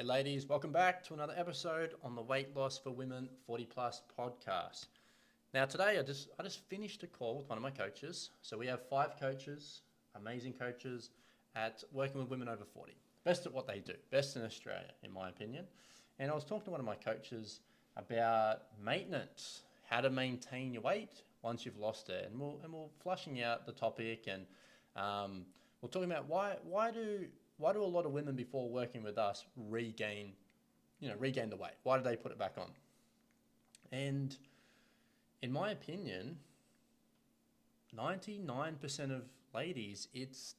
ladies, welcome back to another episode on the Weight Loss for Women 40 Plus podcast. Now, today I just finished a call with one of my coaches. So we have 5 coaches, amazing coaches at working with women over 40. Best at what they do, best in Australia, in my opinion. And I was talking to one of my coaches about maintenance, how to maintain your weight once you've lost it. And we're flushing out the topic, and we're talking about why do a lot of women before working with us regain the weight? Why do they put it back on? And in my opinion, 99% of ladies,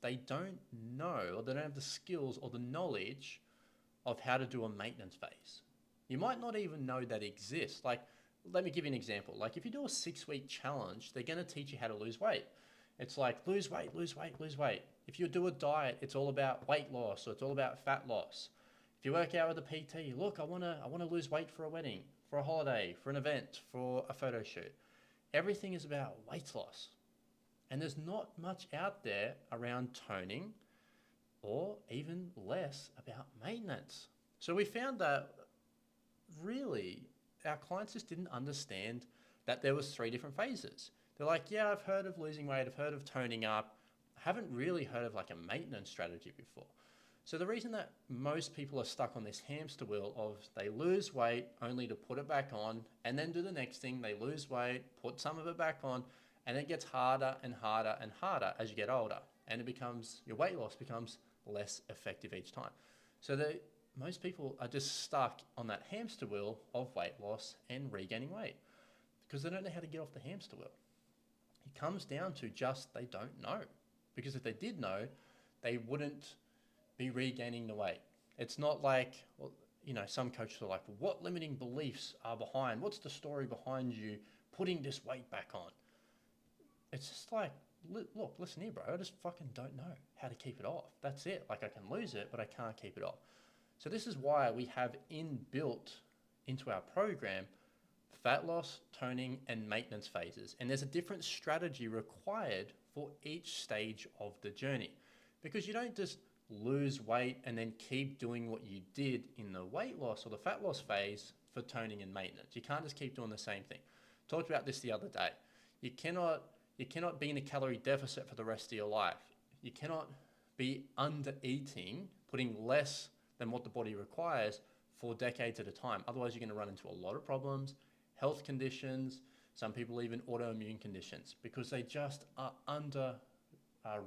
they don't know, or they don't have the skills or the knowledge of how to do a maintenance phase. You might not even know that exists. Like, let me give you an example. Like, if you do a 6-week challenge, they're going to teach you how to lose weight. It's like lose weight, lose weight, lose weight. If you do a diet, it's all about weight loss, or it's all about fat loss. If you work out with a PT, look, I want to lose weight for a wedding, for a holiday, for an event, for a photo shoot. Everything is about weight loss. And there's not much out there around toning, or even less about maintenance. So we found that really our clients just didn't understand that there was 3 different phases. They're like, yeah, I've heard of losing weight, I've heard of toning up. I haven't really heard of like a maintenance strategy before. So the reason that most people are stuck on this hamster wheel of they lose weight only to put it back on and then do the next thing, they lose weight, put some of it back on, and it gets harder and harder and harder as you get older. And your weight loss becomes less effective each time. So most people are just stuck on that hamster wheel of weight loss and regaining weight because they don't know how to get off the hamster wheel. It comes down to just they don't know. Because if they did know, they wouldn't be regaining the weight. It's not like, some coaches are like, well, what limiting beliefs are behind? What's the story behind you putting this weight back on? It's just like, look, listen here, bro. I just fucking don't know how to keep it off. That's it. Like, I can lose it, but I can't keep it off. So this is why we have inbuilt into our program fat loss, toning, and maintenance phases. And there's a different strategy required for each stage of the journey. Because you don't just lose weight and then keep doing what you did in the weight loss or the fat loss phase for toning and maintenance. You can't just keep doing the same thing. Talked about this the other day. You cannot be in a calorie deficit for the rest of your life. You cannot be under eating, putting less than what the body requires for decades at a time. Otherwise, you're going to run into a lot of problems, health conditions, some people even autoimmune conditions, because they just are under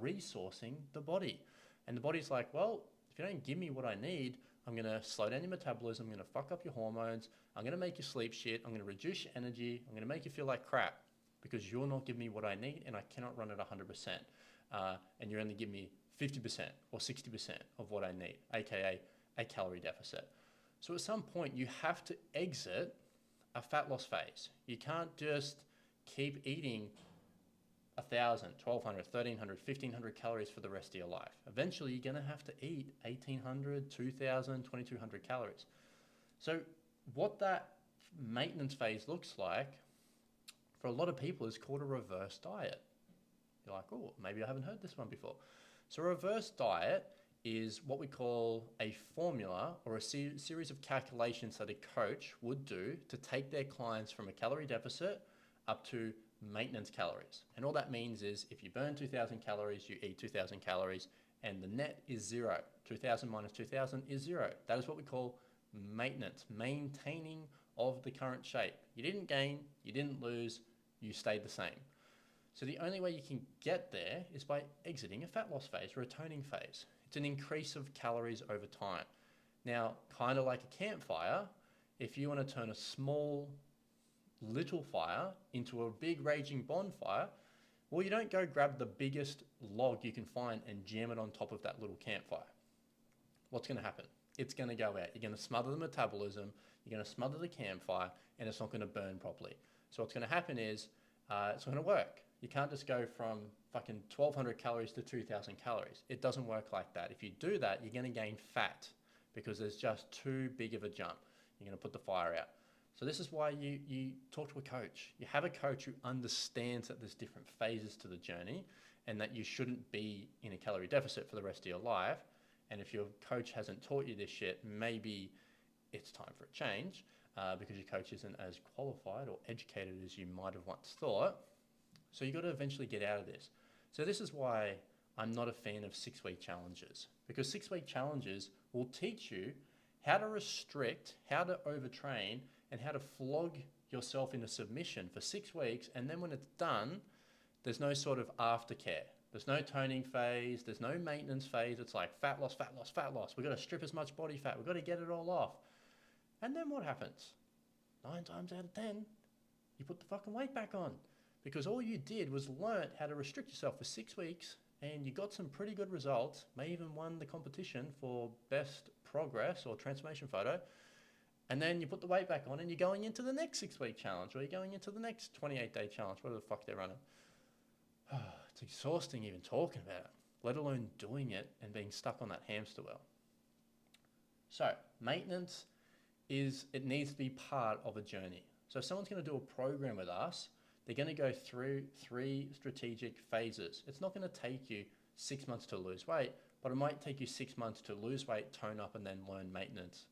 resourcing the body. And the body's like, well, if you don't give me what I need, I'm going to slow down your metabolism, I'm going to fuck up your hormones, I'm going to make you sleep shit, I'm going to reduce your energy, I'm going to make you feel like crap because you're not giving me what I need and I cannot run at 100%. And you're only giving me 50% or 60% of what I need, aka a calorie deficit. So at some point you have to exit a fat loss phase. You can't just keep eating 1,000, 1,200, 1,300, 1,500 calories for the rest of your life. Eventually you're going to have to eat 1,800, 2,000, 2,200 calories. So what that maintenance phase looks like for a lot of people is called a reverse diet. You're like, oh, maybe I haven't heard this one before. So a reverse diet is what we call a formula or a series of calculations that a coach would do to take their clients from a calorie deficit up to maintenance calories. And all that means is if you burn 2,000 calories, you eat 2,000 calories, and the net is 0. 2,000 minus 2,000 is 0. That is what we call maintenance, maintaining of the current shape. You didn't gain, you didn't lose, you stayed the same. So the only way you can get there is by exiting a fat loss phase or a toning phase. It's an increase of calories over time. Now, kind of like a campfire, if you want to turn a small little fire into a big raging bonfire, well, you don't go grab the biggest log you can find and jam it on top of that little campfire. What's going to happen? It's going to go out. You're going to smother the metabolism, you're going to smother the campfire, and it's not going to burn properly. So what's going to happen is it's not going to work. You can't just go from fucking 1,200 calories to 2,000 calories. It doesn't work like that. If you do that, you're going to gain fat because there's just too big of a jump. You're going to put the fire out. So this is why you talk to a coach. You have a coach who understands that there's different phases to the journey and that you shouldn't be in a calorie deficit for the rest of your life. And if your coach hasn't taught you this shit, maybe it's time for a change because your coach isn't as qualified or educated as you might have once thought. So you got to eventually get out of this. So this is why I'm not a fan of 6-week challenges, because 6-week challenges will teach you how to restrict, how to overtrain, and how to flog yourself into submission for 6 weeks. And then when it's done, there's no sort of aftercare. There's no toning phase. There's no maintenance phase. It's like fat loss, fat loss, fat loss. We've got to strip as much body fat. We've got to get it all off. And then what happens? 9 times out of 10, you put the fucking weight back on, because all you did was learn how to restrict yourself for 6 weeks, and you got some pretty good results, may even won the competition for best progress or transformation photo. And then you put the weight back on and you're going into the next 6-week challenge, or you're going into the next 28-day challenge, whatever the fuck they're running. It's exhausting even talking about it, let alone doing it and being stuck on that hamster wheel. So maintenance it needs to be part of a journey. So if someone's going to do a program with us, they're going to go through 3 strategic phases. It's not going to take you 6 months to lose weight, but it might take you 6 months to lose weight, tone up, and then learn maintenance.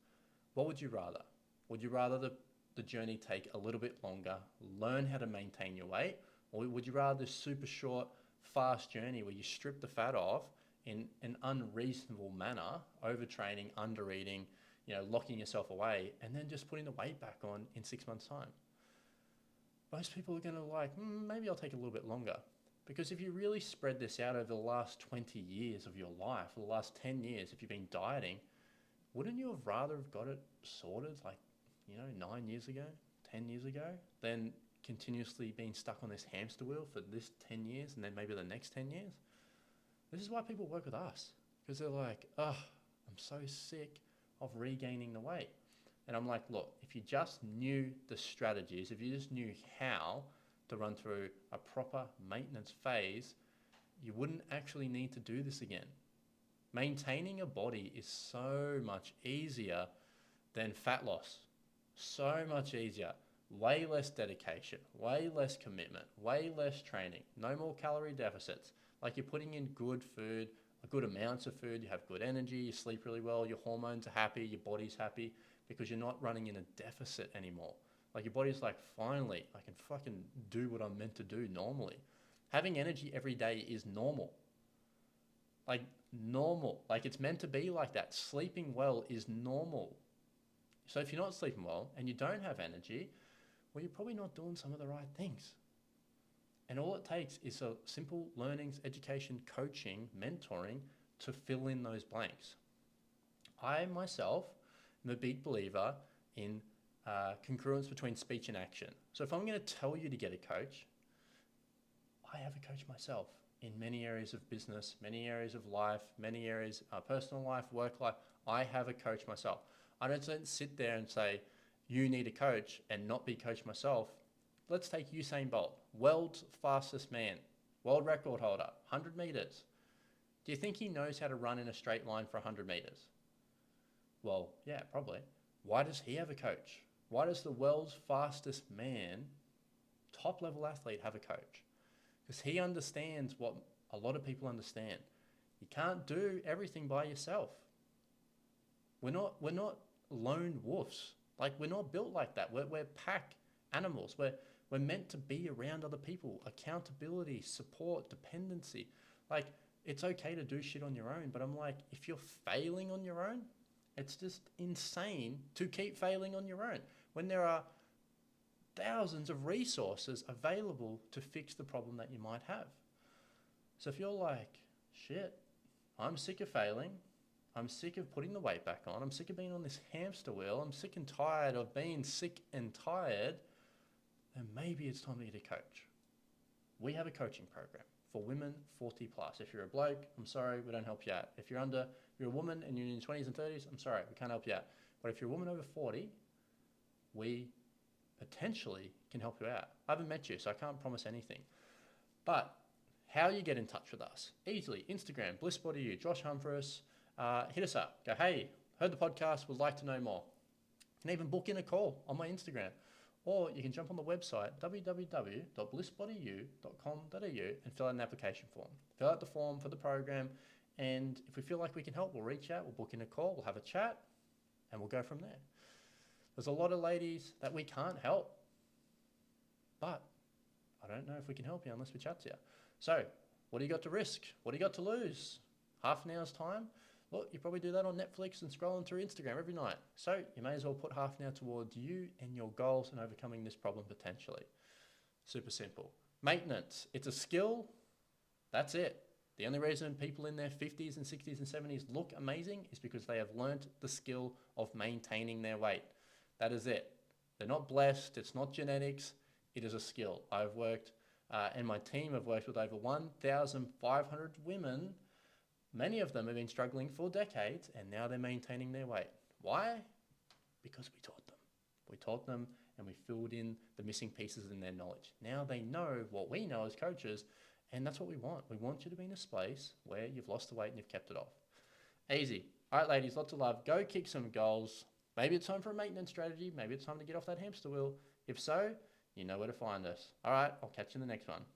What would you rather? Would you rather the journey take a little bit longer, learn how to maintain your weight, or would you rather this super short, fast journey where you strip the fat off in an unreasonable manner, overtraining, undereating, locking yourself away, and then just putting the weight back on in 6 months' time? Most people are going to maybe I'll take a little bit longer. Because if you really spread this out over the last 20 years of your life, or the last 10 years, if you've been dieting, wouldn't you have rather have got it sorted 9 years ago, 10 years ago, than continuously being stuck on this hamster wheel for this 10 years and then maybe the next 10 years? This is why people work with us, because they're like, I'm so sick of regaining the weight. And I'm like, look, if you just knew the strategies, if you just knew how to run through a proper maintenance phase, you wouldn't actually need to do this again. Maintaining a body is so much easier than fat loss. So much easier. Way less dedication, way less commitment, way less training, no more calorie deficits. Like, you're putting in good food, good amounts of food, you have good energy, you sleep really well, your hormones are happy, your body's happy, because you're not running in a deficit anymore. Like, your body's like, finally, I can fucking do what I'm meant to do normally. Having energy every day is normal. Like, normal. Like, it's meant to be like that. Sleeping well is normal. So if you're not sleeping well and you don't have energy, well, you're probably not doing some of the right things. And all it takes is a simple learnings, education, coaching, mentoring to fill in those blanks. I myself am a big believer in congruence between speech and action. So if I'm going to tell you to get a coach, I have a coach myself in many areas of business, many areas of life, many areas of personal life, work life. I have a coach myself. I don't sit there and say, you need a coach, and not be coached myself. Let's take Usain Bolt, world's fastest man, world record holder, 100 meters. Do you think he knows how to run in a straight line for 100 meters? Well, yeah, probably. Why does he have a coach? Why does the world's fastest man, top level athlete, have a coach? Because he understands what a lot of people understand. You can't do everything by yourself. We're not lone wolves. Like, we're not built like that. We're pack animals. We're meant to be around other people. Accountability, support, dependency. Like, it's okay to do shit on your own, but I'm like, if you're failing on your own, it's just insane to keep failing on your own when there are thousands of resources available to fix the problem that you might have. So if you're like, shit, I'm sick of failing, I'm sick of putting the weight back on, I'm sick of being on this hamster wheel, I'm sick and tired of being sick and tired, then maybe it's time to get a coach. We have a coaching program for women 40 plus. If you're a bloke, I'm sorry, we don't help you out. If you're a woman and you're in your 20s and 30s, I'm sorry, we can't help you out. But if you're a woman over 40, we potentially can help you out. I haven't met you, so I can't promise anything. But how you get in touch with us? Easily, Instagram, BlissBodyU, Josh Humphreys. Hit us up. Go, hey, heard the podcast, would like to know more. You can even book in a call on my Instagram. Or you can jump on the website, www.blissbodyu.com.au, and fill out an application form. Fill out the form for the program. And if we feel like we can help, we'll reach out, we'll book in a call, we'll have a chat, and we'll go from there. There's a lot of ladies that we can't help, but I don't know if we can help you unless we chat to you. So what do you got to risk? What do you got to lose? Half an hour's time? Well, you probably do that on Netflix and scrolling through Instagram every night. So you may as well put half an hour towards you and your goals and overcoming this problem potentially. Super simple. Maintenance. It's a skill. That's it. The only reason people in their 50s and 60s and 70s look amazing is because they have learnt the skill of maintaining their weight. That is it. They're not blessed. It's not genetics. It is a skill. I've worked, and my team have worked with over 1,500 women. Many of them have been struggling for decades, and now they're maintaining their weight. Why? Because we taught them. We taught them, and we filled in the missing pieces in their knowledge. Now they know what we know as coaches, and that's what we want. We want you to be in a space where you've lost the weight and you've kept it off. Easy. All right, ladies, lots of love. Go kick some goals. Maybe it's time for a maintenance strategy. Maybe it's time to get off that hamster wheel. If so, you know where to find us. All right, I'll catch you in the next one.